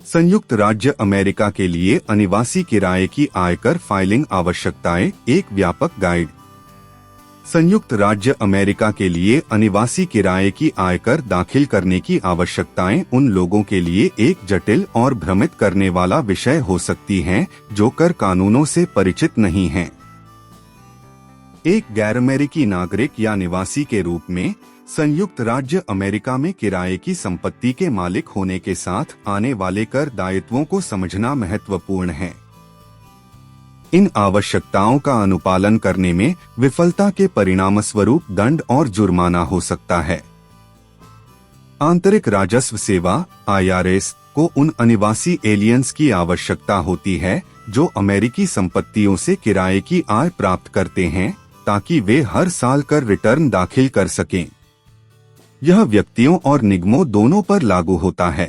संयुक्त राज्य अमेरिका के लिए अनिवासी किराए की आयकर फाइलिंग आवश्यकताएं, एक व्यापक गाइड। संयुक्त राज्य अमेरिका के लिए अनिवासी किराए की आयकर दाखिल करने की आवश्यकताएं उन लोगों के लिए एक जटिल और भ्रमित करने वाला विषय हो सकती हैं जो कर कानूनों से परिचित नहीं हैं। एक गैर अमेरिकी नागरिक या निवासी के रूप में संयुक्त राज्य अमेरिका में किराए की संपत्ति के मालिक होने के साथ आने वाले कर दायित्वों को समझना महत्वपूर्ण है। इन आवश्यकताओं का अनुपालन करने में विफलता के परिणामस्वरूप दंड और जुर्माना हो सकता है। आंतरिक राजस्व सेवा (IRS) को उन अनिवासी एलियंस की आवश्यकता होती है जो अमेरिकी संपत्तियों से किराए की आय प्राप्त करते हैं, ताकि वे हर साल कर रिटर्न दाखिल कर सकें। यह व्यक्तियों और निगमों दोनों पर लागू होता है।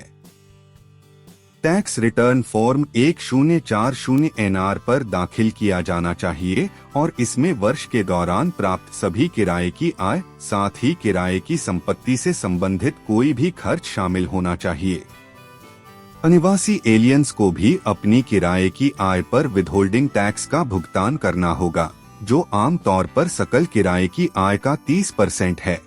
टैक्स रिटर्न फॉर्म 1040 NR पर दाखिल किया जाना चाहिए और इसमें वर्ष के दौरान प्राप्त सभी किराए की आय, साथ ही किराए की संपत्ति से संबंधित कोई भी खर्च शामिल होना चाहिए। अनिवासी एलियंस को भी अपनी किराए की आय पर विथहोल्डिंग टैक्स का भुगतान करना होगा, जो आम तौर पर सकल किराए की आय का 30% है।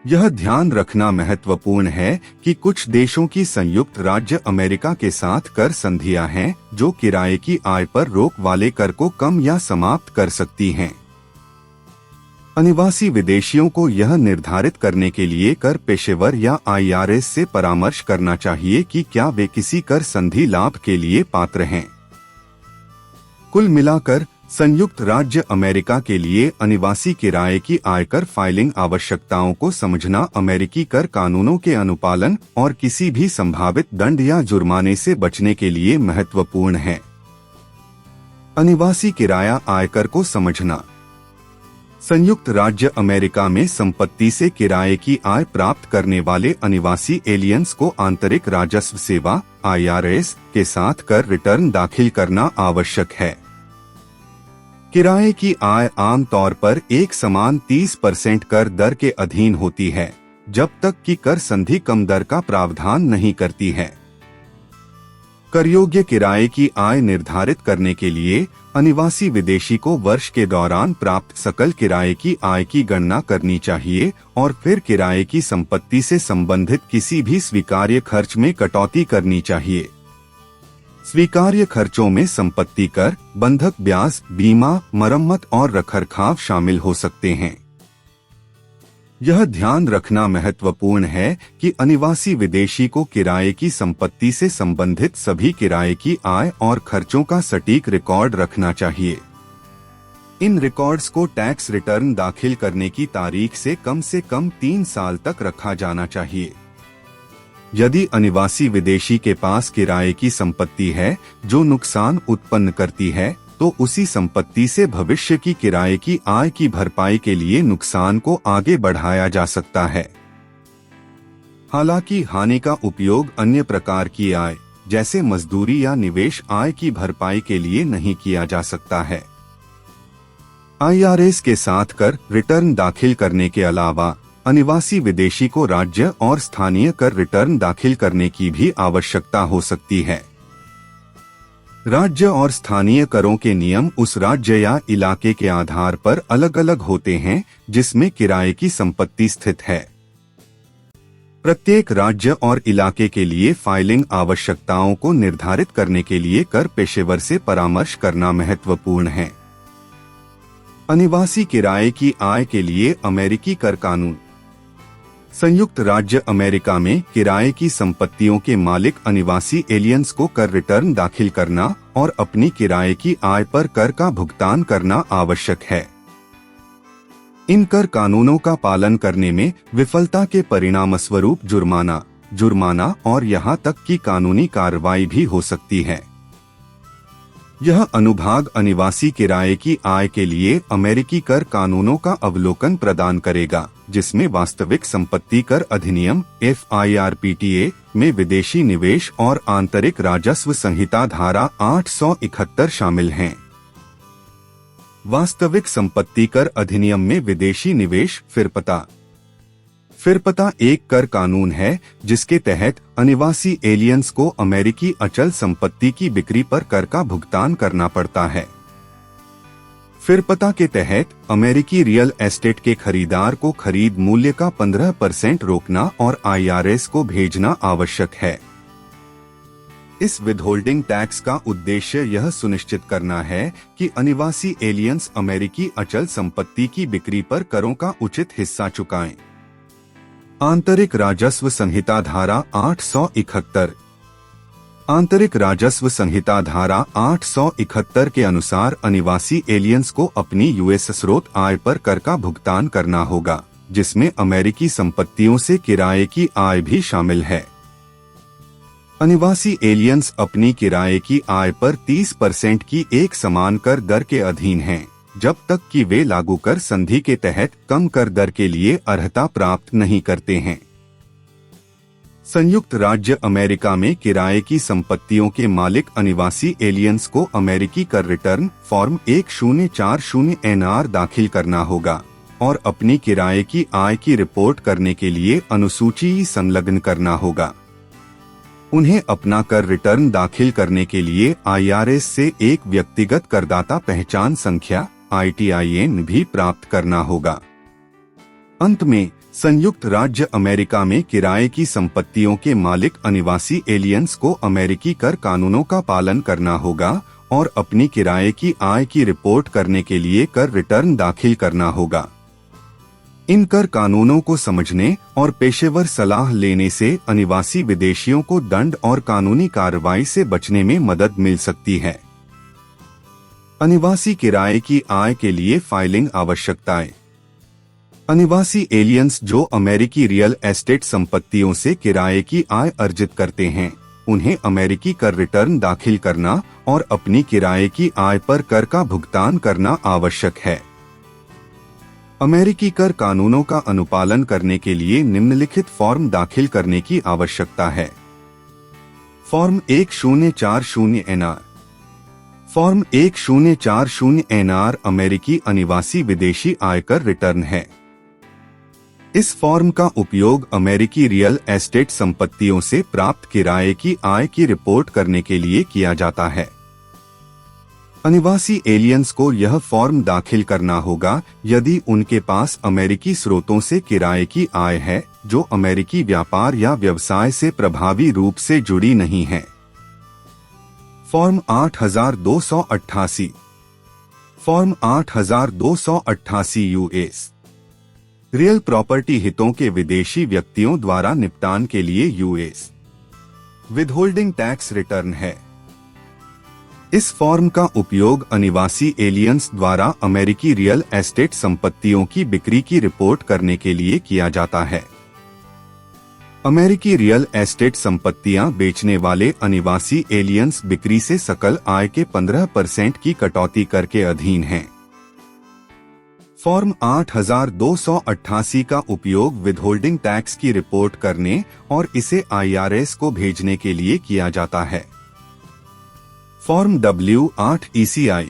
यह ध्यान रखना महत्वपूर्ण है कि कुछ देशों की संयुक्त राज्य अमेरिका के साथ कर संधियां हैं जो किराए की आय पर रोक वाले कर को कम या समाप्त कर सकती हैं। अनिवासी विदेशियों को यह निर्धारित करने के लिए कर पेशेवर या IRS से परामर्श करना चाहिए कि क्या वे किसी कर संधि लाभ के लिए पात्र हैं। कुल मिलाकर संयुक्त राज्य अमेरिका के लिए अनिवासी किराए की आयकर फाइलिंग आवश्यकताओं को समझना अमेरिकी कर कानूनों के अनुपालन और किसी भी संभावित दंड या जुर्माने से बचने के लिए महत्वपूर्ण है। अनिवासी किराया आयकर को समझना। संयुक्त राज्य अमेरिका में संपत्ति से किराए की आय प्राप्त करने वाले अनिवासी एलियंस को आंतरिक राजस्व सेवा (IRS) के साथ कर रिटर्न दाखिल करना आवश्यक है। किराए की आय आम तौर पर एक समान 30% कर दर के अधीन होती है, जब तक कि कर संधि कम दर का प्रावधान नहीं करती है। करयोग्य किराए की आय निर्धारित करने के लिए अनिवासी विदेशी को वर्ष के दौरान प्राप्त सकल किराए की आय की गणना करनी चाहिए और फिर किराए की संपत्ति से संबंधित किसी भी स्वीकार्य खर्च में कटौती करनी चाहिए। स्वीकार्य खर्चों में संपत्ति कर, बंधक ब्याज, बीमा, मरम्मत और रखरखाव शामिल हो सकते हैं। यह ध्यान रखना महत्वपूर्ण है कि अनिवासी विदेशी को किराए की संपत्ति से संबंधित सभी किराए की आय और खर्चों का सटीक रिकॉर्ड रखना चाहिए। इन रिकॉर्ड्स को टैक्स रिटर्न दाखिल करने की तारीख से कम 3 साल तक रखा जाना चाहिए। यदि अनिवासी विदेशी के पास किराए की संपत्ति है जो नुकसान उत्पन्न करती है, तो उसी संपत्ति से भविष्य की किराए की आय की भरपाई के लिए नुकसान को आगे बढ़ाया जा सकता है। हालांकि हानि का उपयोग अन्य प्रकार की आय, जैसे मजदूरी या निवेश आय की भरपाई के लिए नहीं किया जा सकता है। IRS के साथ कर रिटर्न दाखिल करने के अलावा अनिवासी विदेशी को राज्य और स्थानीय कर रिटर्न दाखिल करने की भी आवश्यकता हो सकती है। राज्य और स्थानीय करों के नियम उस राज्य या इलाके के आधार पर अलग अलग होते हैं जिसमें किराए की संपत्ति स्थित है। प्रत्येक राज्य और इलाके के लिए फाइलिंग आवश्यकताओं को निर्धारित करने के लिए कर पेशेवर से परामर्श करना महत्वपूर्ण है। अनिवासी किराए की आय के लिए अमेरिकी कर कानून। संयुक्त राज्य अमेरिका में किराए की संपत्तियों के मालिक अनिवासी एलियंस को कर रिटर्न दाखिल करना और अपनी किराए की आय पर कर का भुगतान करना आवश्यक है। इन कर कानूनों का पालन करने में विफलता के परिणामस्वरूप जुर्माना और यहां तक कि कानूनी कार्रवाई भी हो सकती है। यह अनुभाग अनिवासी किराए की आय के लिए अमेरिकी कर कानूनों का अवलोकन प्रदान करेगा, जिसमें वास्तविक संपत्ति कर अधिनियम FIRPTA में विदेशी निवेश और आंतरिक राजस्व संहिता धारा 871 शामिल हैं। वास्तविक संपत्ति कर अधिनियम में विदेशी निवेश फिर पता एक कर कानून है जिसके तहत अनिवासी एलियंस को अमेरिकी अचल संपत्ति की बिक्री पर कर का भुगतान करना पड़ता है। फिर पता के तहत अमेरिकी रियल एस्टेट के खरीदार को खरीद मूल्य का 15% रोकना और IRS को भेजना आवश्यक है। इस विदहोल्डिंग टैक्स का उद्देश्य यह सुनिश्चित करना है कि अनिवासी एलियंस अमेरिकी अचल संपत्ति की बिक्री पर करों का उचित हिस्सा चुकाएं। आंतरिक राजस्व संहिता धारा 871। आंतरिक राजस्व संहिता धारा 871 के अनुसार अनिवासी एलियंस को अपनी यूएस स्रोत आय पर कर का भुगतान करना होगा, जिसमें अमेरिकी संपत्तियों से किराए की आय भी शामिल है। अनिवासी एलियंस अपनी किराए की आय पर 30% की एक समान कर दर के अधीन हैं, जब तक कि वे लागू कर संधि के तहत कम कर दर के लिए अर्हता प्राप्त नहीं करते हैं। संयुक्त राज्य अमेरिका में किराए की संपत्तियों के मालिक अनिवासी एलियंस को अमेरिकी कर रिटर्न फॉर्म 1040 NR दाखिल करना होगा और अपनी किराए की आय की रिपोर्ट करने के लिए अनुसूची संलग्न करना होगा। उन्हें अपना कर रिटर्न दाखिल करने के लिए IRS से एक व्यक्तिगत करदाता पहचान संख्या ITIN भी प्राप्त करना होगा। अंत में संयुक्त राज्य अमेरिका में किराए की संपत्तियों के मालिक अनिवासी एलियंस को अमेरिकी कर कानूनों का पालन करना होगा और अपनी किराए की आय की रिपोर्ट करने के लिए कर रिटर्न दाखिल करना होगा। इन कर कानूनों को समझने और पेशेवर सलाह लेने से अनिवासी विदेशियों को दंड और कानूनी कार्रवाई से बचने में मदद मिल सकती है। अनिवासी किराए की आय के लिए फाइलिंग आवश्यकताएं। अनिवासी एलियंस जो अमेरिकी रियल एस्टेट संपत्तियों से किराए की आय अर्जित करते हैं, उन्हें अमेरिकी कर रिटर्न दाखिल करना और अपनी किराए की आय पर कर का भुगतान करना आवश्यक है। अमेरिकी कर कानूनों का अनुपालन करने के लिए निम्नलिखित फॉर्म दाखिल करने की आवश्यकता है। Form 1040 NR। फॉर्म 1040 NR अमेरिकी अनिवासी विदेशी आयकर रिटर्न है। इस फॉर्म का उपयोग अमेरिकी रियल एस्टेट संपत्तियों से प्राप्त किराए की आय की रिपोर्ट करने के लिए किया जाता है। अनिवासी एलियंस को यह फॉर्म दाखिल करना होगा यदि उनके पास अमेरिकी स्रोतों से किराए की आय है जो अमेरिकी व्यापार या व्यवसाय से प्रभावी रूप से जुड़ी नहीं है। Form 8288। Form 8288 US real property हितों के विदेशी व्यक्तियों द्वारा निपटान के लिए US विदहोल्डिंग टैक्स रिटर्न है। इस फॉर्म का उपयोग अनिवासी एलियंस द्वारा अमेरिकी रियल एस्टेट संपत्तियों की बिक्री की रिपोर्ट करने के लिए किया जाता है। अमेरिकी रियल एस्टेट संपत्तियां बेचने वाले अनिवासी एलियंस बिक्री से सकल आय के 15% की कटौती कर के अधीन हैं। फॉर्म 8288 का उपयोग विदहोल्डिंग टैक्स की रिपोर्ट करने और इसे IRS को भेजने के लिए किया जाता है। Form W8 ECI।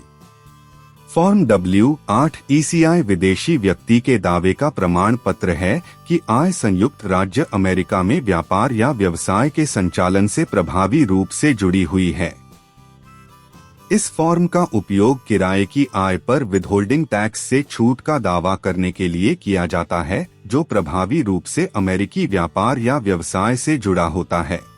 Form W8 ECI विदेशी व्यक्ति के दावे का प्रमाण पत्र है कि आय संयुक्त राज्य अमेरिका में व्यापार या व्यवसाय के संचालन से प्रभावी रूप से जुड़ी हुई है। इस फॉर्म का उपयोग किराए की आय पर विदहोल्डिंग टैक्स से छूट का दावा करने के लिए किया जाता है जो प्रभावी रूप से अमेरिकी व्यापार या व्यवसाय से जुड़ा होता है।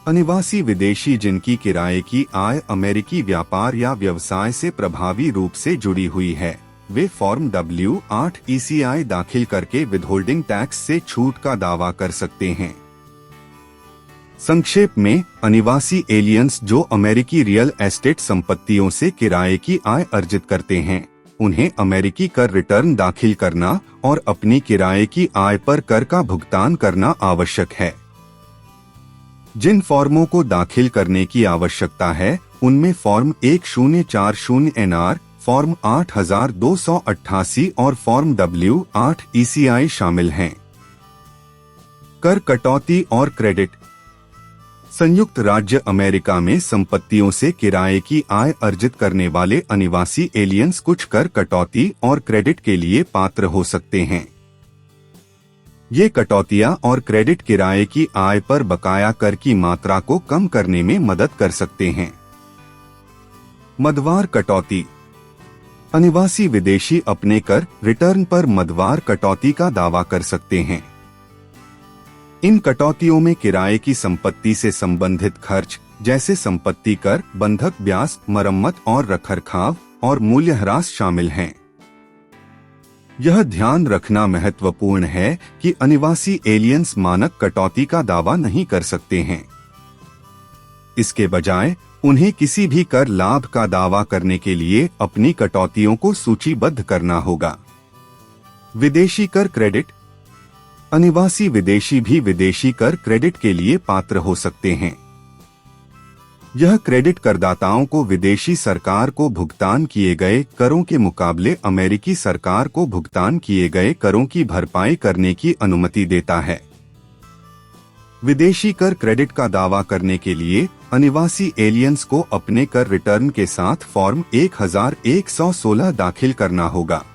अनिवासी विदेशी जिनकी किराए की आय अमेरिकी व्यापार या व्यवसाय से प्रभावी रूप से जुड़ी हुई है, वे फॉर्म W8 ECI दाखिल करके विदहोल्डिंग टैक्स से छूट का दावा कर सकते हैं। संक्षेप में, अनिवासी एलियंस जो अमेरिकी रियल एस्टेट संपत्तियों से किराए की आय अर्जित करते हैं, उन्हें अमेरिकी कर रिटर्न दाखिल करना और अपनी किराए की आय पर कर का भुगतान करना आवश्यक है। जिन फॉर्मों को दाखिल करने की आवश्यकता है उनमें फॉर्म 1040 NR, फॉर्म 8288 और फॉर्म W8 ECI शामिल हैं। कर कटौती और क्रेडिट। संयुक्त राज्य अमेरिका में संपत्तियों से किराए की आय अर्जित करने वाले अनिवासी एलियंस कुछ कर कटौती और क्रेडिट के लिए पात्र हो सकते हैं। ये कटौतियां और क्रेडिट किराए की आय पर बकाया कर की मात्रा को कम करने में मदद कर सकते हैं। मदवार कटौती। अनिवासी विदेशी अपने कर रिटर्न पर मदवार कटौती का दावा कर सकते हैं। इन कटौतियों में किराए की संपत्ति से संबंधित खर्च जैसे संपत्ति कर, बंधक ब्याज, मरम्मत और रखरखाव और मूल्यह्रास शामिल हैं। यह ध्यान रखना महत्वपूर्ण है कि अनिवासी एलियंस मानक कटौती का दावा नहीं कर सकते हैं। इसके बजाय उन्हें किसी भी कर लाभ का दावा करने के लिए अपनी कटौतियों को सूचीबद्ध करना होगा। विदेशी कर क्रेडिट। अनिवासी विदेशी भी विदेशी कर क्रेडिट के लिए पात्र हो सकते हैं। यह क्रेडिट करदाताओं को विदेशी सरकार को भुगतान किए गए करों के मुकाबले अमेरिकी सरकार को भुगतान किए गए करों की भरपाई करने की अनुमति देता है। विदेशी कर क्रेडिट का दावा करने के लिए अनिवासी एलियंस को अपने कर रिटर्न के साथ फॉर्म 1116 दाखिल करना होगा।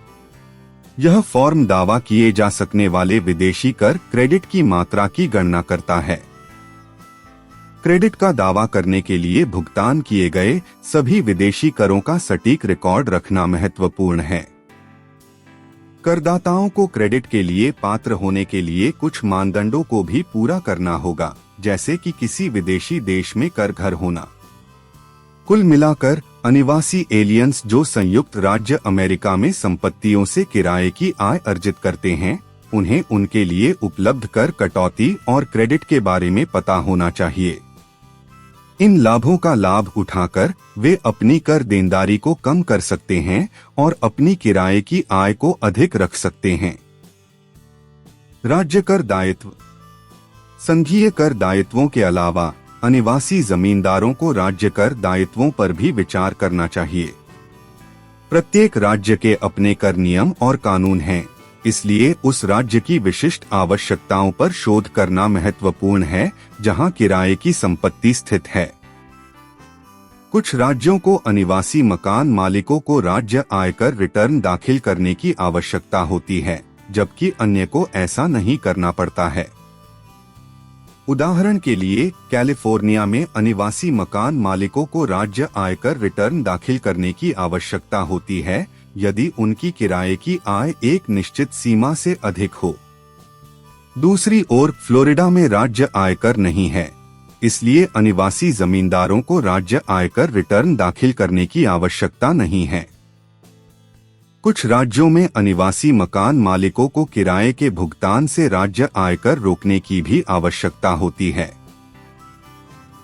यह फॉर्म दावा किए जा सकने वाले विदेशी कर क्रेडिट की मात्रा की गणना करता है। क्रेडिट का दावा करने के लिए भुगतान किए गए सभी विदेशी करों का सटीक रिकॉर्ड रखना महत्वपूर्ण है। करदाताओं को क्रेडिट के लिए पात्र होने के लिए कुछ मानदंडों को भी पूरा करना होगा, जैसे कि किसी विदेशी देश में कर घर होना। कुल मिलाकर अनिवासी एलियंस जो संयुक्त राज्य अमेरिका में संपत्तियों से किराए की आय अर्जित करते हैं, उन्हें उनके लिए उपलब्ध कर कटौती और क्रेडिट के बारे में पता होना चाहिए। इन लाभों का लाभ उठाकर वे अपनी कर देनदारी को कम कर सकते हैं और अपनी किराए की आय को अधिक रख सकते हैं। राज्य कर दायित्व। संघीय कर दायित्वों के अलावा अनिवासी जमींदारों को राज्य कर दायित्वों पर भी विचार करना चाहिए। प्रत्येक राज्य के अपने कर नियम और कानून हैं, इसलिए उस राज्य की विशिष्ट आवश्यकताओं पर शोध करना महत्वपूर्ण है जहां किराए की संपत्ति स्थित है। कुछ राज्यों को अनिवासी मकान मालिकों को राज्य आयकर रिटर्न दाखिल करने की आवश्यकता होती है, जबकि अन्य को ऐसा नहीं करना पड़ता है। उदाहरण के लिए कैलिफोर्निया में अनिवासी मकान मालिकों को राज्य आयकर रिटर्न दाखिल करने की आवश्यकता होती है यदि उनकी किराए की आय एक निश्चित सीमा से अधिक हो। दूसरी ओर फ्लोरिडा में राज्य आयकर नहीं है, इसलिए अनिवासी जमींदारों को राज्य आयकर रिटर्न दाखिल करने की आवश्यकता नहीं है। कुछ राज्यों में अनिवासी मकान मालिकों को किराए के भुगतान से राज्य आयकर रोकने की भी आवश्यकता होती है।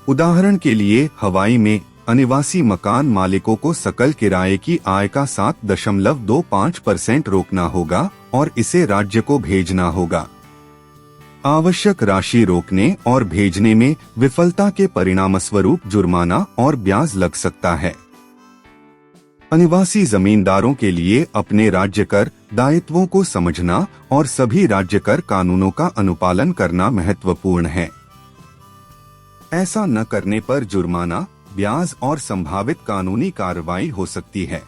उदाहरण के लिए हवाई में अनिवासी मकान मालिकों को सकल किराए की आय का 7.25% रोकना होगा और इसे राज्य को भेजना होगा। आवश्यक राशि रोकने और भेजने में विफलता के परिणामस्वरूप जुर्माना और ब्याज लग सकता है। अनिवासी जमींदारों के लिए अपने राज्य कर दायित्वों को समझना और सभी राज्य कर कानूनों का अनुपालन करना महत्वपूर्ण है। ऐसा न करने पर जुर्माना, ब्याज और संभावित कानूनी कार्रवाई हो सकती है।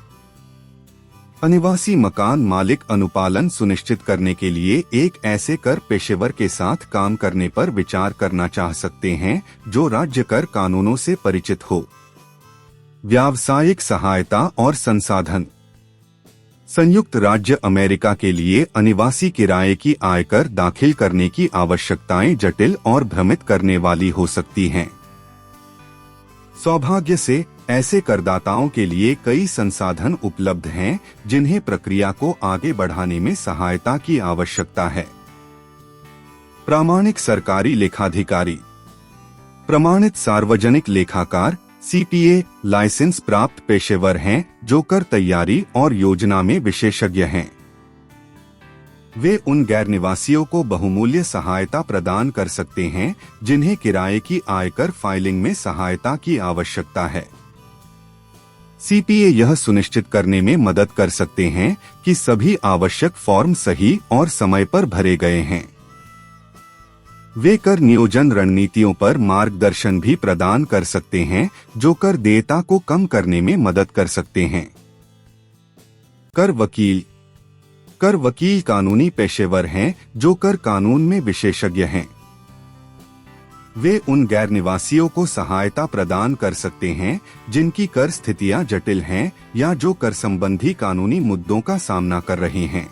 अनिवासी मकान मालिक अनुपालन सुनिश्चित करने के लिए एक ऐसे कर पेशेवर के साथ काम करने पर विचार करना चाह सकते हैं जो राज्य कर कानूनों से परिचित हो। व्यावसायिक सहायता और संसाधन। संयुक्त राज्य अमेरिका के लिए अनिवासी किराए की आयकर दाखिल करने की आवश्यकताएं जटिल और भ्रमित करने वाली हो सकती हैं। सौभाग्य से ऐसे करदाताओं के लिए कई संसाधन उपलब्ध हैं जिन्हें प्रक्रिया को आगे बढ़ाने में सहायता की आवश्यकता है। प्रामाणिक सरकारी लेखाधिकारी। प्रमाणित सार्वजनिक लेखाकार CPA लाइसेंस प्राप्त पेशेवर हैं जो कर तैयारी और योजना में विशेषज्ञ हैं। वे उन गैर निवासियों को बहुमूल्य सहायता प्रदान कर सकते हैं जिन्हें किराए की आयकर फाइलिंग में सहायता की आवश्यकता है। CPA यह सुनिश्चित करने में मदद कर सकते हैं कि सभी आवश्यक फॉर्म सही और समय पर भरे गए हैं। वे कर नियोजन रणनीतियों पर मार्गदर्शन भी प्रदान कर सकते हैं जो कर देयता को कम करने में मदद कर सकते हैं। कर वकील। कर वकील कानूनी पेशेवर हैं जो कर कानून में विशेषज्ञ हैं। वे उन गैर निवासियों को सहायता प्रदान कर सकते हैं जिनकी कर स्थितियां जटिल हैं या जो कर संबंधी कानूनी मुद्दों का सामना कर रहे हैं।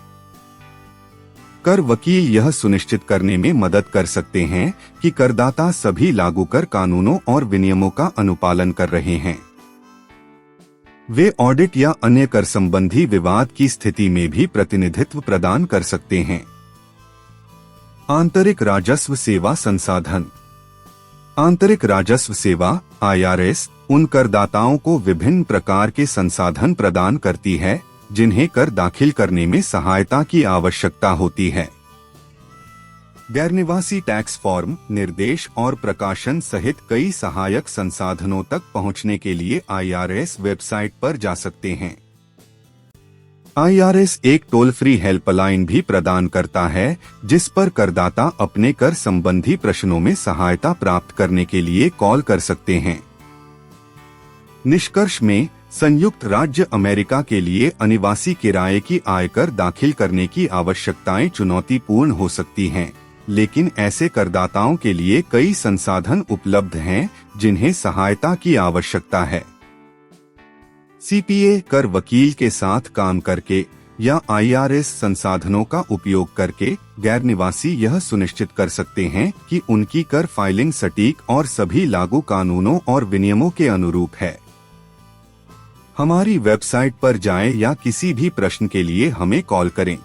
कर वकील यह सुनिश्चित करने में मदद कर सकते हैं कि करदाता सभी लागू कर कानूनों और विनियमों का अनुपालन कर रहे हैं। वे ऑडिट या अन्य कर संबंधी विवाद की स्थिति में भी प्रतिनिधित्व प्रदान कर सकते हैं। आंतरिक राजस्व सेवा संसाधन। आंतरिक राजस्व सेवा IRS उन करदाताओं को विभिन्न प्रकार के संसाधन प्रदान करती है जिन्हें कर दाखिल करने में सहायता की आवश्यकता होती है। गैरनिवासी टैक्स फॉर्म, निर्देश और प्रकाशन सहित कई सहायक संसाधनों तक पहुंचने के लिए IRS वेबसाइट पर जा सकते हैं। IRS एक टोल फ्री हेल्पलाइन भी प्रदान करता है जिस पर करदाता अपने कर संबंधी प्रश्नों में सहायता प्राप्त करने के लिए कॉल कर सकते हैं। निष्कर्ष में, संयुक्त राज्य अमेरिका के लिए अनिवासी किराए की आयकर दाखिल करने की आवश्यकताएं चुनौतीपूर्ण हो सकती हैं, लेकिन ऐसे करदाताओं के लिए कई संसाधन उपलब्ध हैं जिन्हें सहायता की आवश्यकता है। CPA कर वकील के साथ काम करके या IRS संसाधनों का उपयोग करके गैर निवासी यह सुनिश्चित कर सकते हैं कि उनकी कर फाइलिंग सटीक और सभी लागू कानूनों और विनियमों के अनुरूप है। हमारी वेबसाइट पर जाएं या किसी भी प्रश्न के लिए हमें कॉल करें।